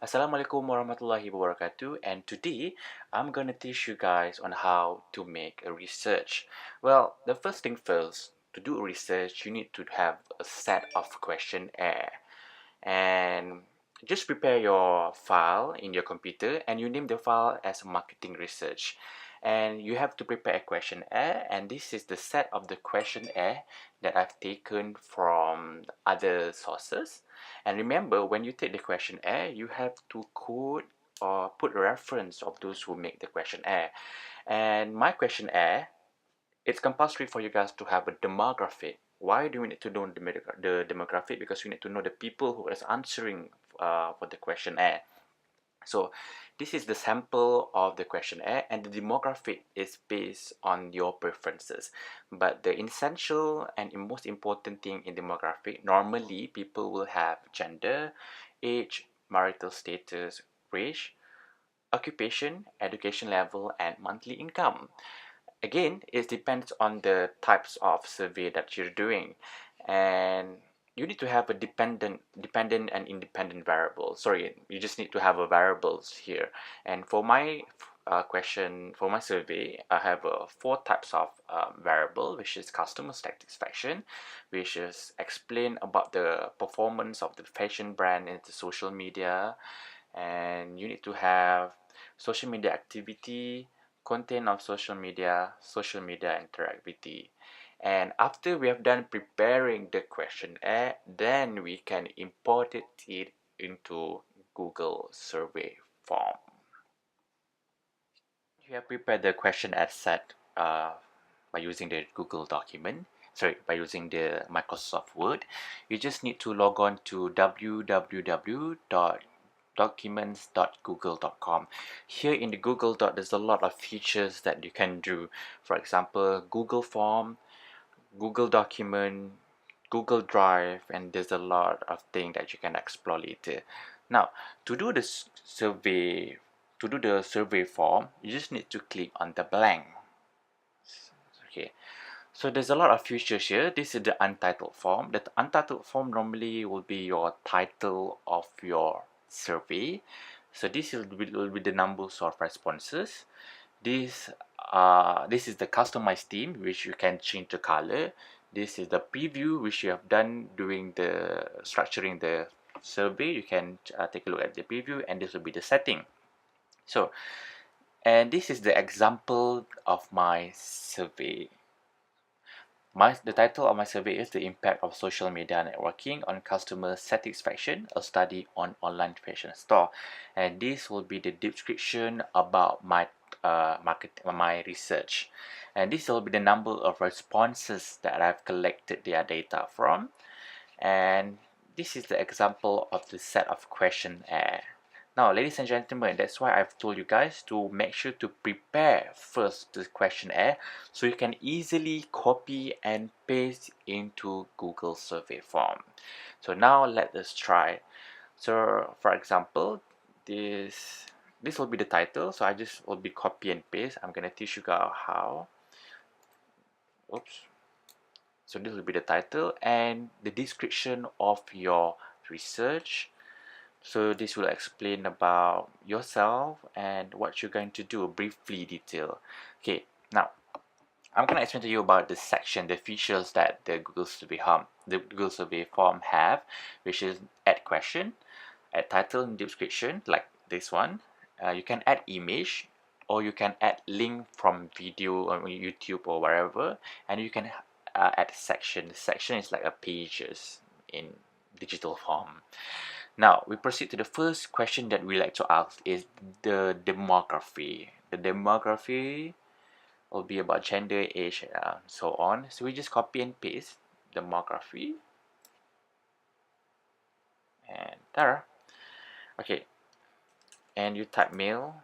Assalamualaikum warahmatullahi wabarakatuh, and today I'm gonna teach you guys on how to make a research. Well, the first thing first, to do research you need to have a set of questionnaire, and just prepare your file in your computer and you name the file as marketing research, and you have to prepare a questionnaire, and this is the set of the questionnaire that I've taken from other sources. And remember, when you take the questionnaire you have to quote or put a reference of those who make the questionnaire. And my questionnaire, it's compulsory for you guys to have a demographic. Why do we need to know the demographic? Because we need to know the people who is answering for the questionnaire. So this is the sample of the questionnaire, and the demographic is based on your preferences. But the essential and most important thing in demographic, normally people will have gender, age, marital status, race, occupation, education level, and monthly income. Again, it depends on the types of survey that you're doing, and you need to have a dependent and independent variable. Sorry, you just need to have a variables here. And for my for my survey, I have four types of variable, which is customer satisfaction, which is explain about the performance of the fashion brand into social media. And you need to have social media activity, content of social media interactivity. And after we have done preparing the questionnaire, then we can import it into Google survey form. You have prepared the questionnaire set by using the Google document. Sorry, by using the Microsoft Word. You just need to log on to www.documents.google.com. Here in the Google Doc, there's a lot of features that you can do. For example, Google Form, Google Document, Google Drive, and there's a lot of things that you can explore later. Now, to do this survey, to do the survey form, you just need to click on the blank. Okay, so there's a lot of features here. This is the untitled form. The untitled form normally will be your title of your survey. So this will be the numbers of responses. This is the customized theme, which you can change the color. This is the preview, which you have done during the structuring the survey. You can take a look at the preview, and this will be the setting. So, and this is the example of my survey. The title of my survey is The Impact of Social Media Networking on Customer Satisfaction, a study on online fashion store. And this will be the description about my my research. And this will be the number of responses that I've collected their data from. And this is the example of the set of questionnaire. Now, ladies and gentlemen, that's why I've told you guys to make sure to prepare first the questionnaire so you can easily copy and paste into Google survey form. So now let us try. So for example, this will be the title. So I just will be copy and paste. I'm gonna teach you guys how. Oops. So this will be the title and the description of your research. So this will explain about yourself and what you're going to do, briefly detail. Okay, now I'm going to explain to you about the section, the features that the Google Survey form have, which is add question, add title and description, like this one. You can add image, or you can add link from video on YouTube or wherever, and you can add section. The section is like a pages in digital form. Now, we proceed to the first question that we like to ask is the demography. The demography will be about gender, age, so on. So we just copy and paste demography. And there. Okay. And you type male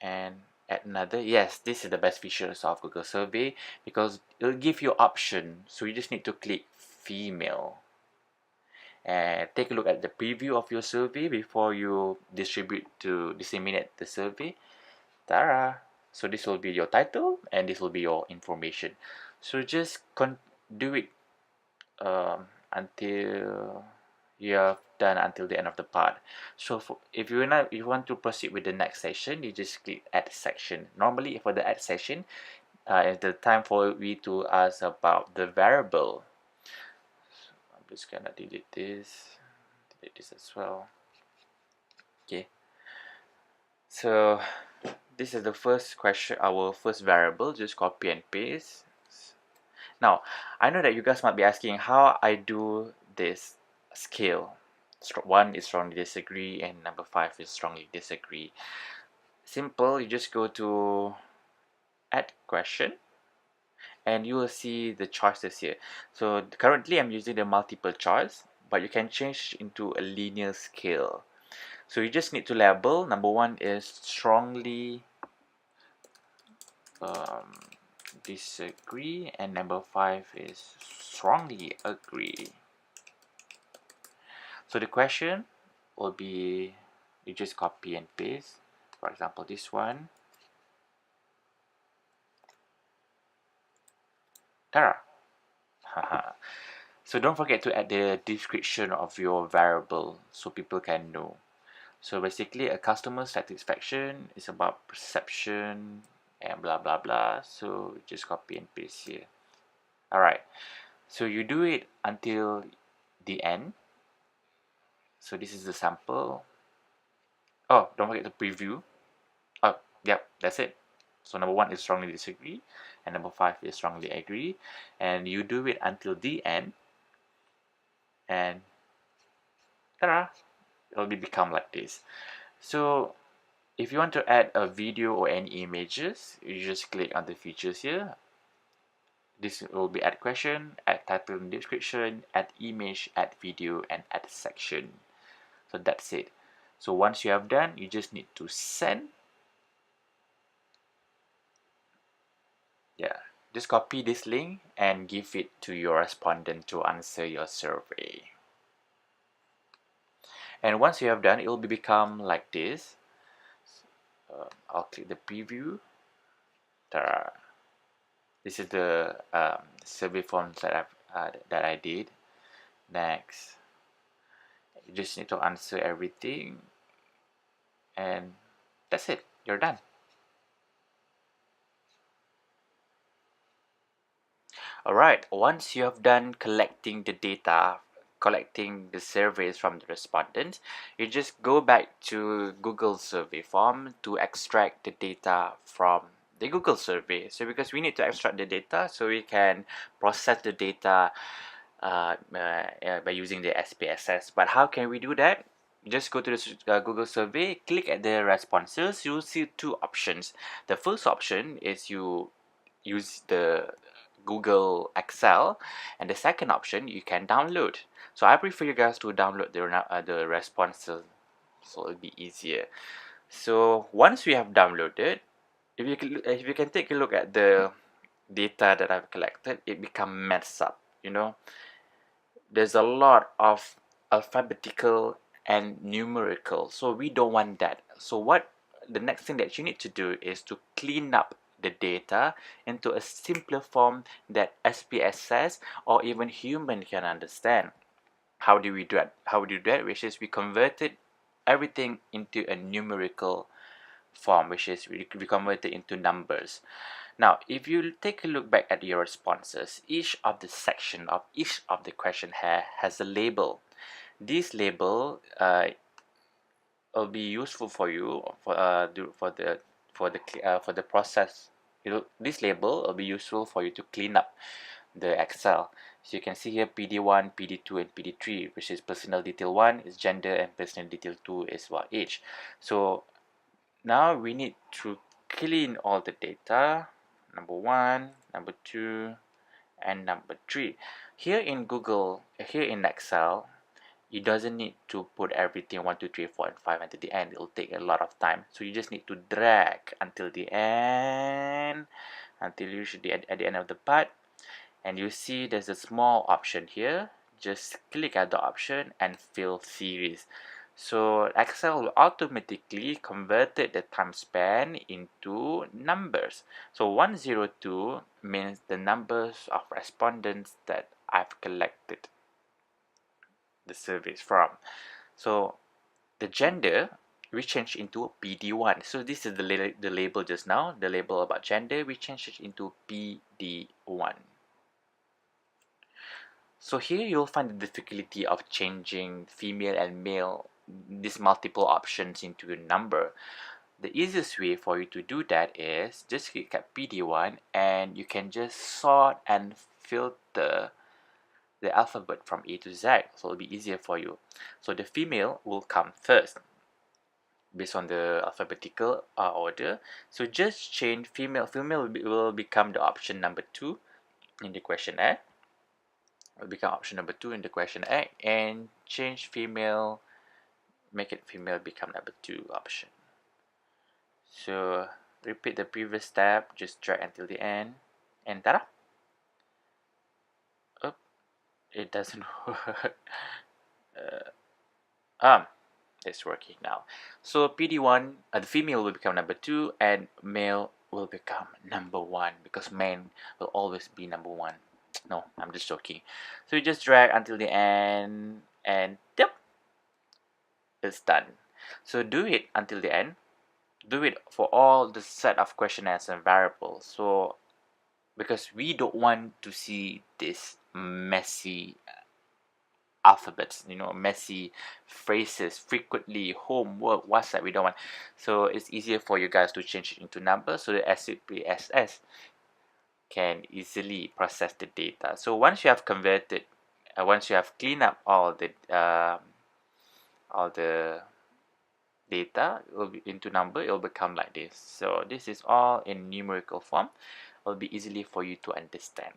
and add another. Yes, this is the best features of Google Survey because it'll give you option. So you just need to click female. And take a look at the preview of your survey before you disseminate the survey. Tara. So this will be your title and this will be your information. So just do it until you have done until the end of the part. So if you want to proceed with the next session, you just click add section. Normally for the add session, it's the time for we to ask about the variable. So I'm just gonna delete this as well. Okay, so this is the first question, our first variable. Just copy and paste. Now I know that you guys might be asking how I do this scale. 1 is strongly disagree and number 5 is strongly disagree. Simple, you just go to add question and you will see the choices here. So currently I'm using the multiple choice, but you can change into a linear scale. So you just need to label. Number 1 is strongly um, disagree, and number 5 is strongly agree. So the question will be, you just copy and paste. For example, this one. Tara. So don't forget to add the description of your variable so people can know. So basically a customer satisfaction is about perception and blah blah blah. So just copy and paste here. Alright, so you do it until the end. So this is the sample. Oh, don't forget to preview. Oh, yep, that's it. So number 1 is strongly disagree, and number 5 is strongly agree. And you do it until the end, and ta-da, it will become like this. So if you want to add a video or any images, you just click on the features here. This will be add question, add title and description, add image, add video, and add section. So that's it. So once you have done, you just need to send. Yeah, just copy this link and give it to your respondent to answer your survey. And once you have done, it will become like this. I'll click the preview. Ta-da. This is the survey forms that I did. Next, you just need to answer everything, and that's it. You're done. Alright, once you have done collecting the data, collecting the surveys from the respondents, you just go back to Google survey form to extract the data from the Google survey. So because we need to extract the data so we can process the data by using the SPSS. But how can we do that? Just go to the Google survey, click at the responses. You'll see two options. The first option is you use the Google Excel, and the second option you can download. So I prefer you guys to download the responses, so it'll be easier. So once we have downloaded, if you can take a look at the data that I've collected, it become messed up. You know, there's a lot of alphabetical and numerical, so we don't want that. So what the next thing that you need to do is to clean up the data into a simpler form that SPSS or even human can understand. How do we do that? Which is we converted everything into a numerical form, which is we convert it into numbers. Now, if you take a look back at your responses, each of the section of each of the question has a label. This label will be useful for you for the process. This label will be useful for you to clean up the Excel. So you can see here PD1, PD2, and PD3, which is personal detail 1 is gender and personal detail 2 is what age. So now we need to clean all the data, number 1, number 2, and number 3. Here in Excel, you doesn't need to put everything 1, 2, 3, 4, and 5 until the end. It'll take a lot of time. So you just need to drag until the end, until you should be at the end of the part. And you see there's a small option here. Just click at the option and fill series. So Excel will automatically convert the time span into numbers. So 102 means the numbers of respondents that I've collected. the surveys from. So the gender we change into PD1. So this is the label just now, the label about gender, we change it into PD1. So here you'll find the difficulty of changing female and male, these multiple options, into a number. The easiest way for you to do that is just click at PD1 and you can just sort and filter the alphabet from A to Z, so it'll be easier for you. So the female will come first based on the alphabetical order. So just change female. Female will become the option number 2 in the question A. Will become option number 2 in the question A, and change female, make it female become number 2 option. So repeat the previous step, just drag until the end, and ta-da! Oh, it doesn't work. It's working now. So PD1, the female will become number 2, and male will become number 1, because men will always be number 1. No, I'm just joking. So you just drag until the end, and yep, it's done. So do it until the end. Do it for all the set of questionnaires and variables. So because we don't want to see this messy alphabets, messy phrases, frequently, homework, WhatsApp, we don't want. So it's easier for you guys to change it into numbers so the SPSS can easily process the data. So once you have converted, once you have cleaned up all the data will be into number, it will become like this. So this is all in numerical form. It will be easily for you to understand.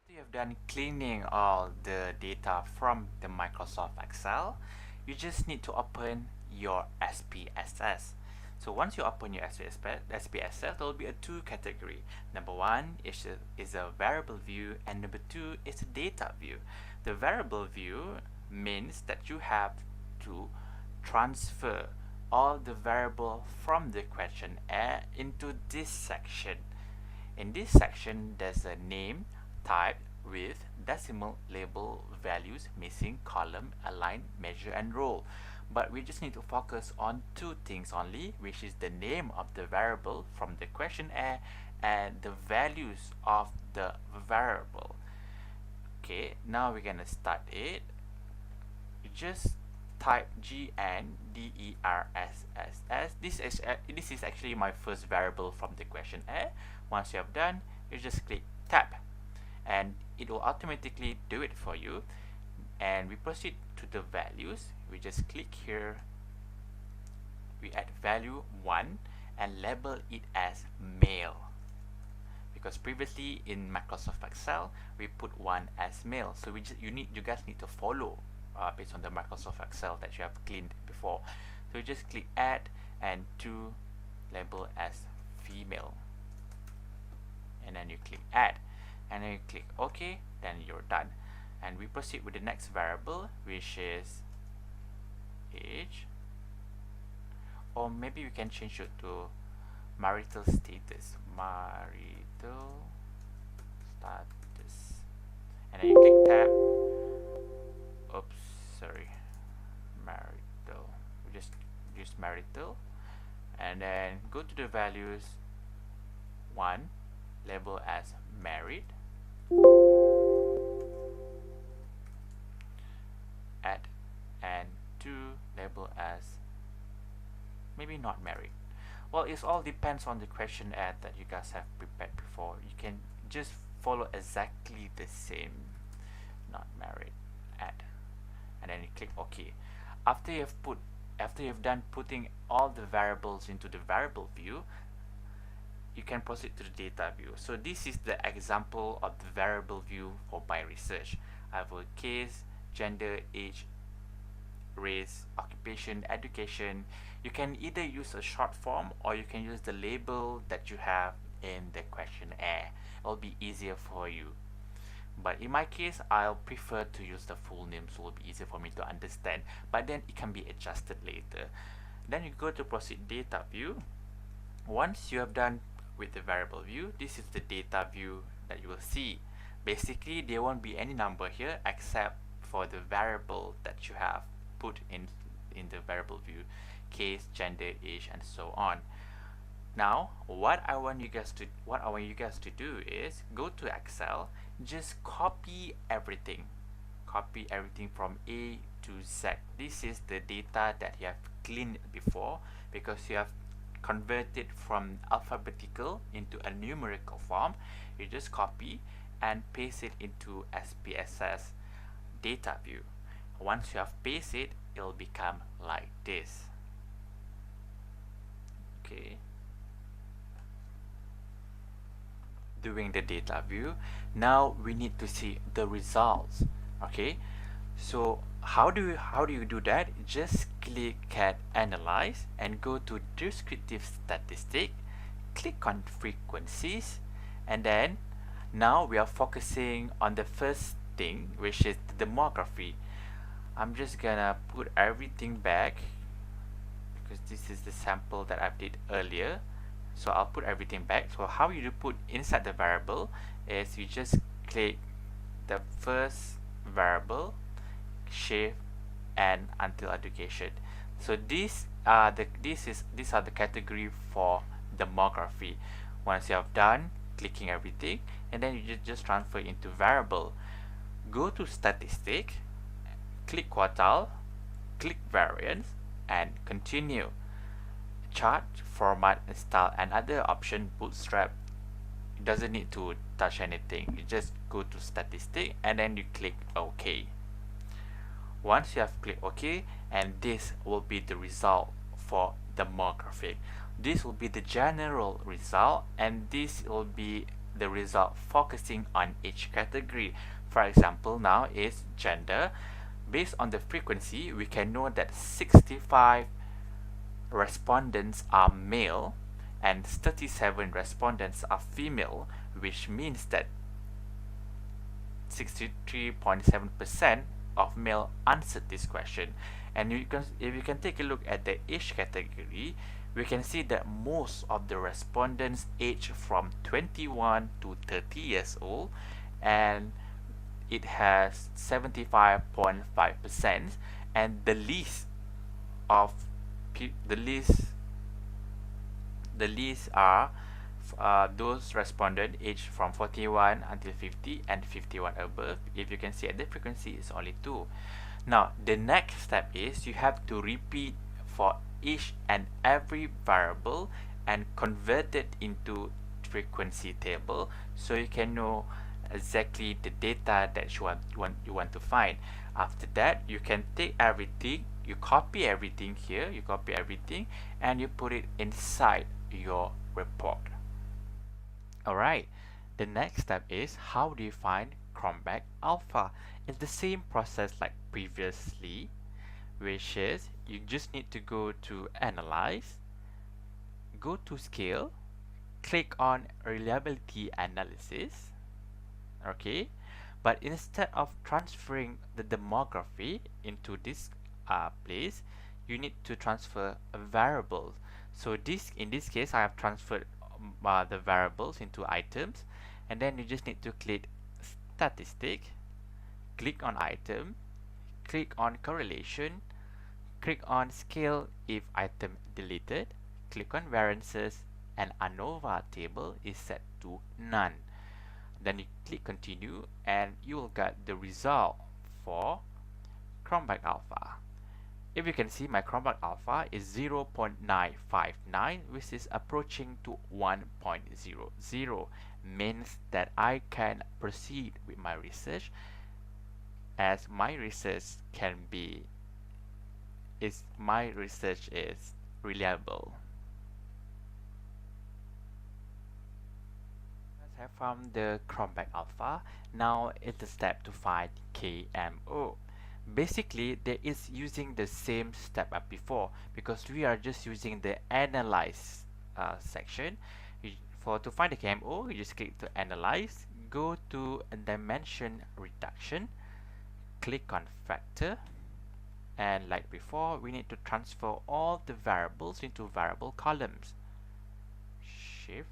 You have done cleaning all the data from the Microsoft Excel. You just need to open your SPSS. So once you open your SPSS, there will be a 2 category. Number 1 is a variable view, and number 2 is a data view. The variable view means that you have to transfer all the variable from the questionnaire into this section. In this section, there's a name, type, with decimal label, values, missing, column, align, measure, and row. But we just need to focus on 2 things only, which is the name of the variable from the questionnaire and the values of the variable. Okay, now we're gonna start it. You just type GNDERSSS. This is actually my first variable from the questionnaire. Once you have done, you just click tab, and it will automatically do it for you. And we proceed to the values. We just click here, we add value 1 and label it as male, because previously in Microsoft Excel we put 1 as male. So you guys need to follow based on the Microsoft Excel that you have cleaned before. So you just click add and 2 label as female, and then you click add, and then you click OK, then you're done. And we proceed with the next variable, which is age, or maybe we can change it to marital status. Marital status, and then you click tab. Oops, sorry, marital. We just use marital, and then go to the values. 1 label as married, add, and 2 label as maybe not married. Well, it all depends on the questionnaire that you guys have prepared before. You can just follow exactly the same. Not married, add, and then you click OK. After you've done putting all the variables into the variable view, you can proceed to the data view. So this is the example of the variable view for my research. I have a case, gender, age, race, occupation, education. You can either use a short form or you can use the label that you have in the questionnaire. It'll be easier for you. But in my case, I'll prefer to use the full name, so it'll be easier for me to understand. But then it can be adjusted later. Then you go to proceed data view. Once you have done with the variable view, this is the data view that you will see. Basically, there won't be any number here except for the variable that you have put in the variable view: case, gender, age, and so on. Now what I want you guys to do is go to Excel, just copy everything from A to Z. This is the data that you have cleaned before, because you have converted from alphabetical into a numerical form. You just copy and paste it into SPSS data view. Once you have pasted it, it'll become like this. Okay. Doing the data view, now we need to see the results. Okay, so how do you do that? Just click at analyze and go to descriptive statistic, click on frequencies, and then now we are focusing on the first thing, which is the demography. I'm just gonna put everything back because this is the sample that I did earlier. So I'll put everything back. So how you do put inside the variable is you just click the first variable, shift, and until education. So these are the category for demography. Once you have done clicking everything, and then you just transfer into variable. Go to statistic, click quartile, click variance, and continue. Chart, format, and style, and other option bootstrap. It doesn't need to touch anything. You just go to statistic and then you click OK. Once you have clicked OK, and this will be the result for demographic. This will be the general result, and this will be the result focusing on each category. For example, now is gender. Based on the frequency, we can know that 65 respondents are male and 37 respondents are female, which means that 63.7% of male answered this question. And if you can take a look at the age category, we can see that most of the respondents age from 21 to 30 years old, and it has 75.5%, and the least are those respondents aged from 41 until 50 and 51 above. If you can see at the frequency is only 2. Now the next step is you have to repeat for each and every variable and convert it into frequency table, so you can know exactly the data that you want to find. After that, you can take everything, you copy everything here, and you put it inside your report. Alright, the next step is how do you find Cronbach alpha? It's the same process like previously, which is you just need to go to analyze, go to scale, click on reliability analysis. Okay, but instead of transferring the demography into this place, you need to transfer a variable. So in this case, I have transferred the variables into items, and then you just need to click statistic, click on item, click on correlation, click on scale if item deleted, click on variances, and ANOVA table is set to none. Then you click continue, and you will get the result for Cronbach alpha. If you can see, my Cronbach alpha is 0.959, which is approaching to 1.00, means that I can proceed with my research, as my research is reliable. I have found the Cronbach alpha. Now it's the step to find KMO. Basically, there is using the same step as before, because we are just using the analyze section. To find the KMO, you just click to analyze, go to dimension reduction, click on factor, and like before, we need to transfer all the variables into variable columns. Shift.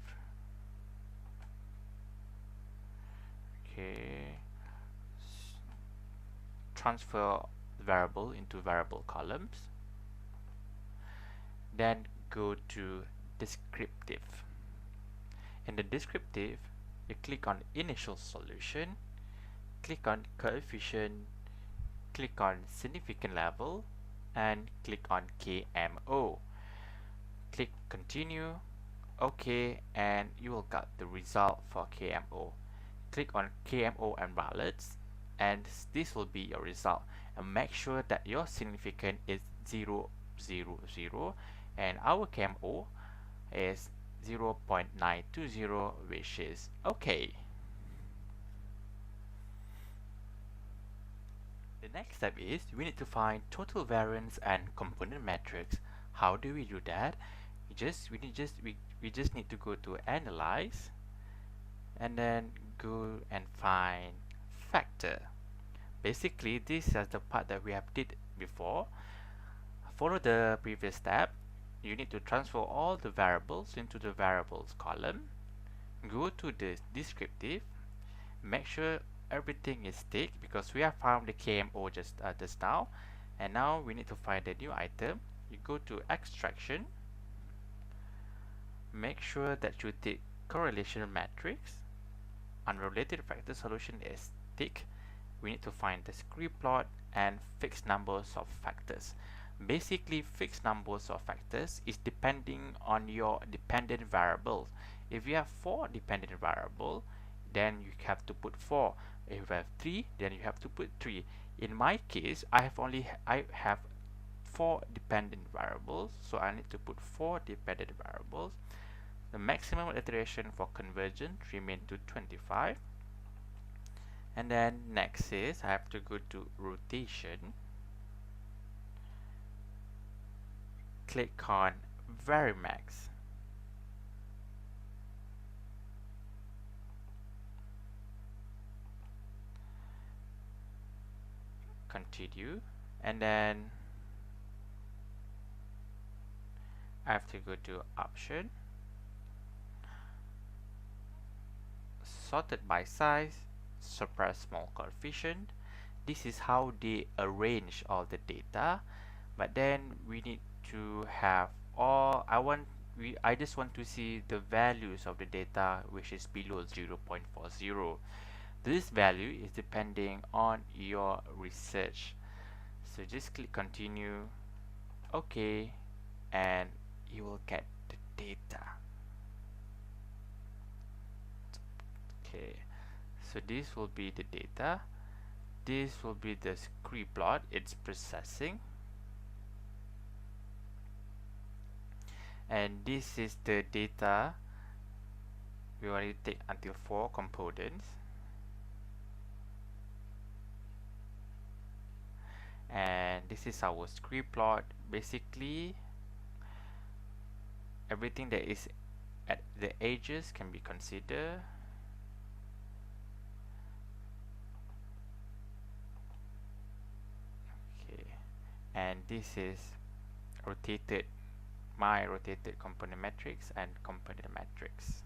Okay. transfer variable into variable columns. Then go to descriptive. In the descriptive, you click on initial solution, click on coefficient, click on significant level, and click on KMO. Click continue, OK, and you will get the result for KMO. Click on KMO and balance, and this will be your result. And make sure that your significant is 0, 0, 0, and our KMO is 0.920, which is OK. The next step is we need to find total variance and component matrix. How do we do that? We just need to go to analyze and then go and find factor. Basically, this is the part that we have did before. Follow the previous step. You need to transfer all the variables into the variables column. Go to the descriptive. Make sure everything is ticked because we have found the KMO just now. And now we need to find a new item. You go to extraction. Make sure that you tick correlation matrix. Unrelated factor solution is tick. We need to find the script plot and fixed numbers of factors. Basically, fixed numbers of factors is depending on your dependent variables. If you have 4 dependent variables, then you have to put 4. If you have 3, then you have to put 3. In my case, I have 4 dependent variables, so I need to put 4 dependent variables. The maximum iteration for convergence remain to 25. And then next is I have to go to rotation, click on Varimax, continue, and then I have to go to option, sorted by size, suppress small coefficient. This is how they arrange all the data, but then we need to have all I just want to see the values of the data which is below 0.40. This value is depending on your research, so just click continue, OK, and you will get the data. Okay, so this will be the data. This will be the script plot. It's processing, and this is the data. We already take until 4 components, and this is our script plot. Basically, everything that is at the edges can be considered. Okay, and this is rotated, my rotated component matrix and component matrix.